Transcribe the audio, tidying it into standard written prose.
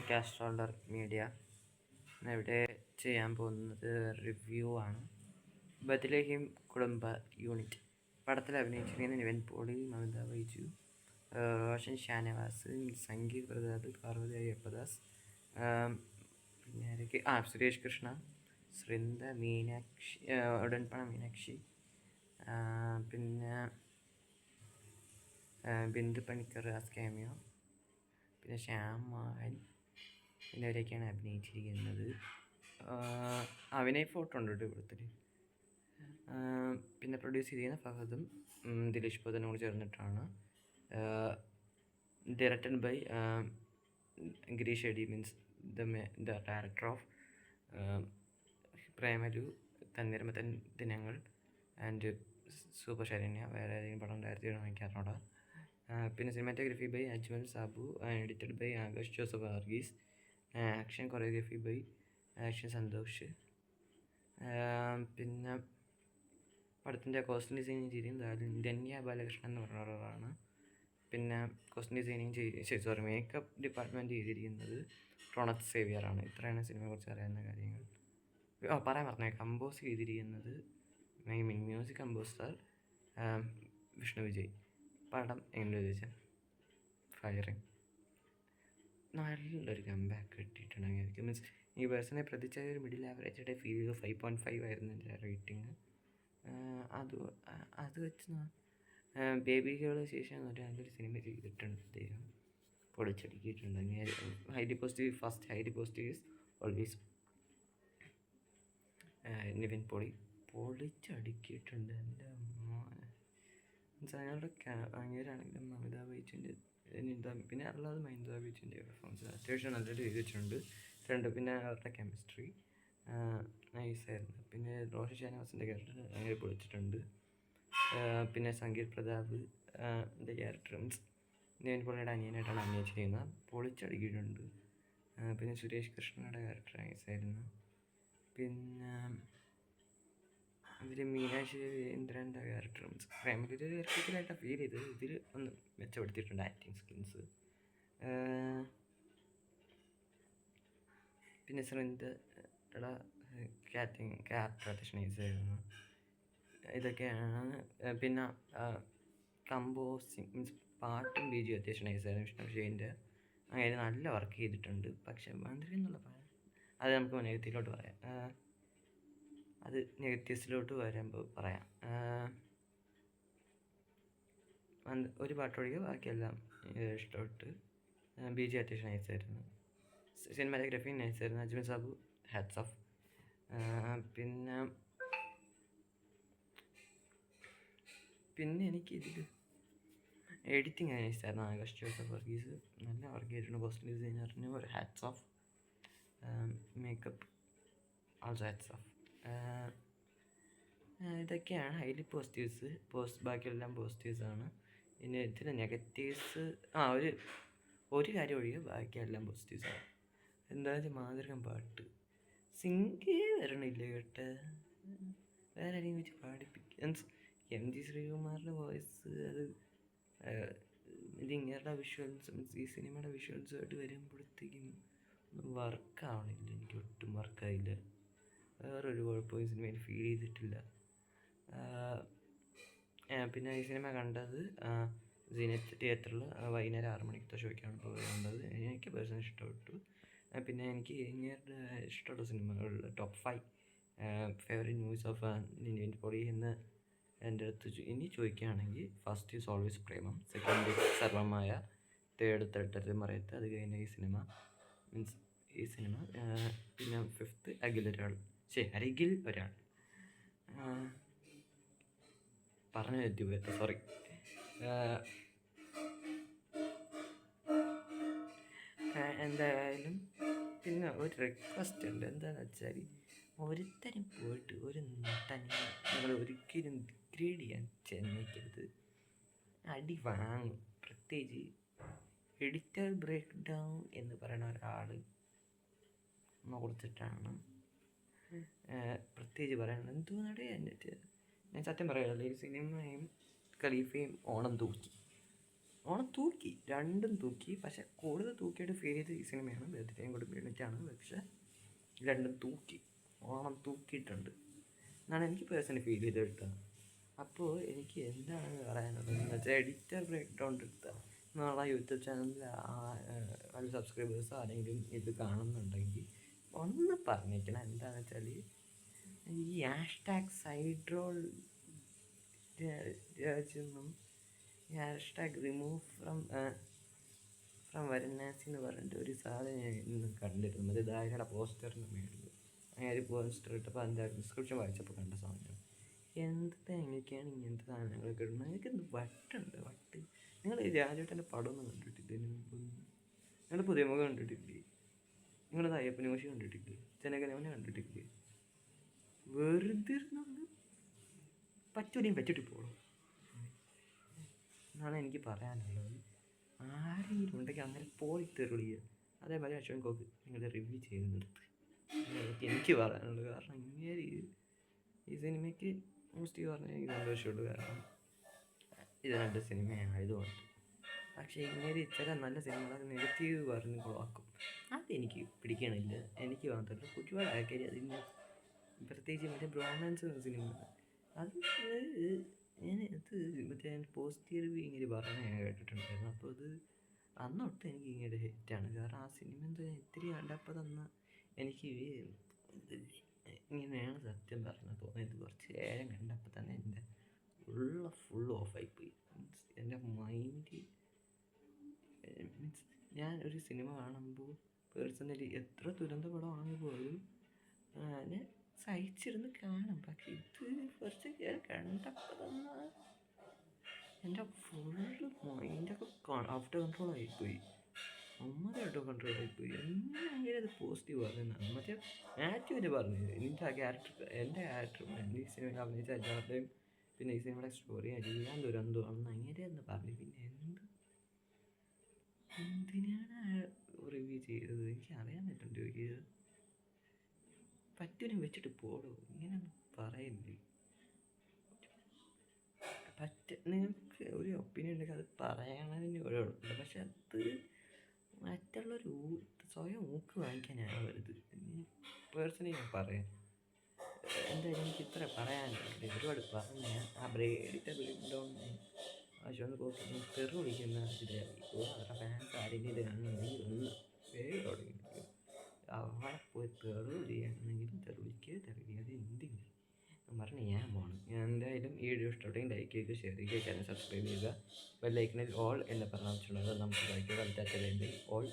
കാസ്ട്രോളർ media. ഇവിടെ ചെയ്യാൻ പോകുന്നത് റിവ്യൂ ആണ്. ബത്ലഹേം കുടുംബ യൂണിറ്റ് പടത്തിൽ അഭിനയിച്ചിരിക്കുന്ന നിവിൻ പോളി, മമിത ബൈജു, റോഷൻ ഷാനവാസ്, സംഗീത് പ്രതാപ്, പാർവതി അയ്യപ്പദാസ്, പിന്നെ ആരൊക്കെ, സുരേഷ് കൃഷ്ണ, ശ്രിന്ദ, മീനാക്ഷി, ഉടൻപണ മീനാക്ഷി, പിന്നെ ബിന്ദു പണിക്കർ ക്യാമിയോ, പിന്നെ ശ്യാം മോഹൻ എന്നിവരൊക്കെയാണ് അഭിനയിച്ചിരിക്കുന്നത്. അഭിനയ ഫോട്ടോ ഉണ്ട് കേട്ടോ ഇവിടുത്തെ. പിന്നെ പ്രൊഡ്യൂസ് ചെയ്തിരിക്കുന്ന ഫഹദും ദിലീഷ് പൊതനും കൂടി ചേർന്നിട്ടാണ്. Directed by Girish AD, means the director of Premalu, Thanneermathan Dinangal and super Sharanya. വേറെ ഏതെങ്കിലും പടം വാങ്ങിക്കാറുണ്ടോ? പിന്നെ cinematography by Ajmal Sabu, edited by Akash Joseph Varghese, action choreography by action Santhosh. പിന്നെ പടത്തിൻ്റെ കോസ്റ്റ്യൂം ഡിസൈനിങ് ചെയ്തിരിക്കുന്നത് ധന്യ ബാലകൃഷ്ണൻ എന്ന് പറഞ്ഞ ഒരാളാണ്. പിന്നെ കോസ്റ്റ്യൂം ഡിസൈനിങ് മേക്കപ്പ് ഡിപ്പാർട്ട്മെൻറ്റ് ചെയ്തിരിക്കുന്നത് റോണത്ത് സേവിയറാണ്. ഇത്രയാണ് സിനിമയെക്കുറിച്ച് അറിയാവുന്ന കാര്യങ്ങൾ. പറയാൻ പറഞ്ഞേ, കമ്പോസ് ചെയ്തിരിക്കുന്നത് മ്യൂസിക് കമ്പോസർ വിഷ്ണു വിജയ്. പടം എങ്ങനെ ചോദിച്ചാൽ ഫയറിങ്, നല്ലൊരു കംബാക്ക് കിട്ടിയിട്ടുണ്ടെങ്കിൽ മീൻസ് ഈ പേഴ്സണെ പ്രതിച്ച ഒരു മിഡിൽ ആവറേജായിട്ട് ഫീൽ ചെയ്ത് 5.5 ആയിരുന്നു എൻ്റെ റേറ്റിംഗ്. അത് വെച്ച് ബേബി ഗേളിന് ശേഷം ഒരു നല്ലൊരു സിനിമ ചെയ്തിട്ടുണ്ട് അദ്ദേഹം, പൊളിച്ചടുക്കിയിട്ടുണ്ട്. Highly positive, first highly positive is always Nivin Pauly, പൊളിച്ചടുക്കിയിട്ടുണ്ട് എൻ്റെ മോനെ. അയാളുടെ അങ്ങേരാണെങ്കിലും മമിത ബൈജുവിൻ്റെ പിന്നെ അല്ലാതെ മമിത ബൈജുവിൻ്റെ പെർഫോമൻസ് അത്യാവശ്യം നല്ലൊരു ചെയ്തിട്ടുണ്ട്. പിന്നെ അവരുടെ കെമിസ്ട്രി നൈസായിരുന്നു. പിന്നെ റോഷൻ ഷാനവാസിൻ്റെ ക്യാരക്ടർ അങ്ങനെ പൊളിച്ചിട്ടുണ്ട്. പിന്നെ സംഗീത് പ്രതാപ് ക്യാരക്ടർ മീൻസ് നിവിൻ പോളിയുടെ അനിയനായിട്ടാണ് അഭിനയിച്ചിരിക്കുന്നത്, പൊളിച്ചടുക്കിയിട്ടുണ്ട്. പിന്നെ സുരേഷ് കൃഷ്ണയുടെ ക്യാരക്ടർ നൈസായിരുന്നു. പിന്നെ ഇതിൽ മീനാക്ഷി ഇന്ദ്രൻ്റെ ക്യാരക്ടർ മീൻസ് ഫാമിലിയിൽ ഒരു ക്രിട്ടിക്കലായിട്ടാണ് ഫീൽ ചെയ്തത്. ഇതിൽ ഒന്ന് മെച്ചപ്പെടുത്തിയിട്ടുണ്ട് ആക്ടിങ് സ്കിൽസ്. പിന്നെ ശ്രിന്ദയുടെ ക്യാരക്ടർ നൈസായിരുന്നു. ഇതൊക്കെയാണ്. പിന്നെ കമ്പോസിങ് മീൻസ് പാട്ടും ബീജിയും അത്യാവശ്യം നൈസായിരുന്നു. വിഷ്ണു വിജയൻ്റെ അങ്ങനെ നല്ല വർക്ക് ചെയ്തിട്ടുണ്ട്. പക്ഷെ മന്ത്രി എന്നുള്ള അത് നമുക്ക് നെഗറ്റീവിലോട്ട് പറയാം. അത് നെഗറ്റീവ്സിലോട്ട് വരുമ്പോൾ പറയാം. ഒരു പാട്ടൊഴികെ ബാക്കിയെല്ലാം ഇഷ്ടപ്പെട്ട്. ബി ജി അത്യാവശ്യം നൈസായിരുന്നു. സിനിമാറ്റോഗ്രഫി നൈസായിരുന്നു. Ajmal Sabu hats off. പിന്നെ എനിക്കിതിൽ എഡിറ്റിംഗ് നൈസായിരുന്നു. ആകാശ് ജോസഫ് വർഗീസ് നല്ല വർക്ക് ചെയ്തിട്ടുണ്ട്. കോസ്റ്റ്യൂം ഡിസൈനറിന് ഒരു hats off. Makeup also hats off. ഇതൊക്കെയാണ് ഹൈലി പോസിറ്റീവ്സ്. ബാക്കിയെല്ലാം പോസിറ്റീവ്സാണ്. പിന്നെ ഇതിൽ നെഗറ്റീവ്സ് ഒരു കാര്യം ഒഴികെ ബാക്കിയെല്ലാം പോസിറ്റീവ്സാണ്. എന്തായാലും മാതൃകം പാട്ട് സിംഗേ വരണില്ല കേട്ടോ. വേറെ ആരെയും വെച്ച് പാടിപ്പിക്കുക. MG ശ്രീകുമാറിൻ്റെ വോയിസ് അത് ഇതിങ്ങനെയുള്ള വിഷ്വൽസ് മീൻസ് ഈ സിനിമയുടെ വിഷ്വൽസുമായിട്ട് വരുമ്പോഴത്തേക്കും വർക്കാവണില്ല. എനിക്ക് ഒട്ടും വർക്കായില്ല. വേറൊരു കുഴപ്പവും ഈ സിനിമയിൽ ഫീൽ ചെയ്തിട്ടില്ല. പിന്നെ ഈ സിനിമ കണ്ടത് സീനത്ത് തിയേറ്ററിൽ വൈകുന്നേരം 6 മണിക്കത്തെ ഷോയ്ക്കാണ് പോയി കണ്ടത്. എനിക്ക് പേഴ്സണലി ഇഷ്ടപ്പെട്ടു. പിന്നെ എനിക്ക് ഇങ്ങനത്തെ ഇഷ്ടമുള്ള സിനിമകളിൽ top 5 favourite movies of Nivin Pauly എന്ന് എൻ്റെ അടുത്ത് ഇനി ചോദിക്കുകയാണെങ്കിൽ first is always Premam, second Sarvam Maya, third Thattathin Marayathu, അത് കഴിഞ്ഞ ഈ സിനിമ മീൻസ് ഈ സിനിമ. പിന്നെ ഫിഫ്ത്ത് അരികിൽ ഒരാൾ പറഞ്ഞു പറ്റും, സോറി. എന്തായാലും പിന്നെ ഒരു റിക്വസ്റ്റ് ഉണ്ട്. എന്താണെന്ന് വെച്ചാൽ ഒരുത്തരം പോയിട്ട് ഒരു നട്ടനെ നിങ്ങൾ ഒരിക്കലും ഡിഗ്രേഡ് ചെയ്യാൻ ചെന്നേക്കരുത്. അടി വാങ്ങും. പ്രത്യേകിച്ച് എഡിറ്റർ ബ്രേക്ക് ഡൗൺ എന്ന് പറയുന്ന ഒരാൾ ഓർത്തിട്ടാണ് പ്രത്യേകിച്ച് പറയുന്നത്. എന്തുകൊണ്ടേ എന്നിട്ട് ഞാൻ സത്യം പറയാമല്ലോ, ഈ സിനിമയും ഖലീഫയും ഓണം തൂക്കി. ഓണം തൂക്കി, രണ്ടും തൂക്കി. പക്ഷെ കൂടുതൽ തൂക്കിയിട്ട് ഫീൽ ചെയ്ത് ഈ സിനിമയാണ്. ബർത്ത്ഡേയും കൂടി യൂണിറ്റാണ്, പക്ഷെ രണ്ടും തൂക്കി. ഓണം തൂക്കിയിട്ടുണ്ട് എന്നാണ് എനിക്ക് പേഴ്സണലി ഫീൽ ചെയ്ത് കിട്ടുക. അപ്പോൾ എനിക്ക് എന്താണ് പറയാനുള്ളത് എന്ന് വെച്ചാൽ, എഡിറ്റർ ബ്രേക്ക് ഡൗൺ എടുത്താൽ നാളെ യൂട്യൂബ് ചാനലിൽ അത് സബ്സ്ക്രൈബേഴ്സ് ആരെങ്കിലും ഇത് കാണുന്നുണ്ടെങ്കിൽ ഒന്ന് പറഞ്ഞേക്കണം. എന്താണെന്ന് വെച്ചാൽ, ഈ ഹാഷ്ടാഗ് സൈഡ് റോൾ രാജ്യം, ഈ ഹാഷ്ടാഗ് റിമൂവ് ഫ്രം വരനാസി എന്ന് പറഞ്ഞിട്ട് ഒരു സാധനം ഞാൻ ഇന്ന് കണ്ടിരുന്നു. അത് ദായകയുടെ പോസ്റ്ററിന് മേളിൽ അങ്ങനെ ഒരു പോസ്റ്റർ ഇട്ടപ്പോൾ അതിൻ്റെ ഡിസ്ക്രിപ്ഷൻ വായിച്ചപ്പോൾ കണ്ട സാധനം. എന്താ എങ്ങനെയൊക്കെയാണ് ഇങ്ങനത്തെ സാധനങ്ങളൊക്കെ ഇടുന്നത്? എനിക്കെന്ത് വട്ടുണ്ട്, വട്ട്. നിങ്ങൾ രാജേട്ടൻ്റെ പടമൊന്നും കണ്ടിട്ടില്ല ഇതിന് മുമ്പൊന്നും? നിങ്ങൾ പുതിയമുഖം കണ്ടിട്ടില്ലേ? നിങ്ങളത് അയ്യപ്പൻ മോശി കണ്ടിട്ടില്ലേ? ജനഗണമന കണ്ടിട്ടില്ലേ? വെറുതെ ഇരുന്നൊന്ന് പറ്റൂലെയും പറ്റിട്ട് പോകണം എന്നാണ് എനിക്ക് പറയാനുള്ളത്. ആരെങ്കിലും ഉണ്ടെങ്കിൽ അങ്ങനെ പോയി തെരുളിയ അതേപോലെ അശ്വൻ കോക്ക് നിങ്ങൾ റിവ്യൂ ചെയ്ത് നിർത്ത്. എനിക്ക് പറയാനുള്ളത്. കാരണം ഇങ്ങനെ ഈ സിനിമയ്ക്ക് മോസ്റ്റ് പറഞ്ഞാൽ എനിക്ക് സന്തോഷമുള്ളൂ. കാരണം ഇത് രണ്ട് സിനിമയായതുകൊണ്ട്. പക്ഷേ ഇങ്ങനെ ചില നല്ല സിനിമകളൊക്കെ നെഗറ്റീവ് പറഞ്ഞ് കൊളാക്കും. അതെനിക്ക് പിടിക്കണില്ല. എനിക്ക് മാത്രമല്ല, ഒരുപാട് ആൾക്കാർ അതിന്, പ്രത്യേകിച്ച് മറ്റേ ബ്രോമാൻസ് സിനിമ, അത് മറ്റേ പോസിറ്റീവ് റിവ്യൂ ഇങ്ങനെ പറഞ്ഞ് ഞാൻ കേട്ടിട്ടുണ്ടായിരുന്നു. അപ്പോൾ അത് അന്നൊട്ട് എനിക്ക് ഇങ്ങനെ ഹിറ്റാണ്. കാരണം ആ സിനിമ എന്താ ഇത്തിരി കണ്ടപ്പോൾ തന്ന എനിക്ക് ഇങ്ങനെയാണ് സത്യം പറഞ്ഞത് തോന്നിയത്. കുറച്ച് നേരം കണ്ടപ്പോൾ തന്നെ എൻ്റെ ഫുൾ ഓഫായിപ്പോയി. മീൻസ് എൻ്റെ മൈൻഡ്, മീൻസ് ഞാൻ ഒരു സിനിമ കാണുമ്പോൾ പേഴ്സണലി എത്ര ദുരന്ത പടമാണെങ്കിൽ പോലും ഞാൻ സഹിച്ചിരുന്ന് കാണും. പക്ഷെ ഇത് കുറച്ച് നേരം കണ്ടപ്പോൾ തന്നെ എൻ്റെ ഫുള്ള് മൈൻഡൊക്കെ ഔട്ട് കൺട്രോൾ ആയിപ്പോയി. അമ്മതായിട്ടോ കൺട്രോൾ ആയിപ്പോയി. എങ്ങനെ അത് പോസിറ്റീവ് പറയുന്നത്? മറ്റേ ആക്റ്റീവിനെ പറഞ്ഞത് നിൻ്റെ ആ ക്യാരക്ടർ, എൻ്റെ ക്യാരക്ടർ ഈ സിനിമയിൽ അഭിനയിച്ച എല്ലാവരുടെയും, പിന്നെ ഈ സിനിമയുടെ സ്റ്റോറി എല്ലാം ദുരന്തമാണെന്ന് അങ്ങനെയെന്ന് പറഞ്ഞു. പിന്നെ എന്തിനാണ് റിവ്യൂ ചെയ്തത്? എനിക്ക് അറിയാൻ പറ്റുന്നുണ്ട്. ഒരു പറ്റൂരും വെച്ചിട്ട് പോടോ, ഇങ്ങനെയൊന്നും പറയില്ലേ. നിങ്ങൾക്ക് ഒരു ഒപ്പീനിയൻ ഉണ്ടെങ്കിൽ അത് പറയണതിന് ഒരു കുഴപ്പമില്ല. പക്ഷെ അത് മറ്റുള്ളൊരു സ്വയം ഊക്ക് വാങ്ങിക്കാനാവരുത്. പേഴ്സണലി ഞാൻ പറയാം. എന്തായാലും എനിക്ക് ഇത്ര പറയാനുണ്ട്. ഒരുപാട് പറഞ്ഞ ആ എഡിറ്റർ ബ്രേക്ക് ഡൗൺ അശ്വന്ത് കോക്കിന് തെറി വിളിക്കുന്ന ഇതിലായിരിക്കും. അവരുടെ ഫാൻസ് ആരെങ്കിലും ഇത് കാണുന്നുണ്ടെങ്കിൽ ഒന്ന് വേഗം തുടങ്ങിയിരിക്കും. അവിടെ പോയി തെറി വിളിക്കുകയാണെങ്കിലും തെറി വിളിക്കാതെ എന്തെങ്കിലും പറഞ്ഞ് ഞാൻ പോകണം. ഞാൻ എന്തായാലും ഈ വീഡിയോ ഇഷ്ടപ്പെട്ടെങ്കിൽ ലൈക്ക് ചെയ്യുക, ഷെയർ ചെയ്യുക, ചാനൽ സബ്സ്ക്രൈബ് ചെയ്യുക. ബെല്ലൈക്കണിൽ ഓൾ എന്ന് പറഞ്ഞിട്ടുള്ളത് നമുക്ക് ലൈക്ക് കളിച്ചാൽ ഓൾ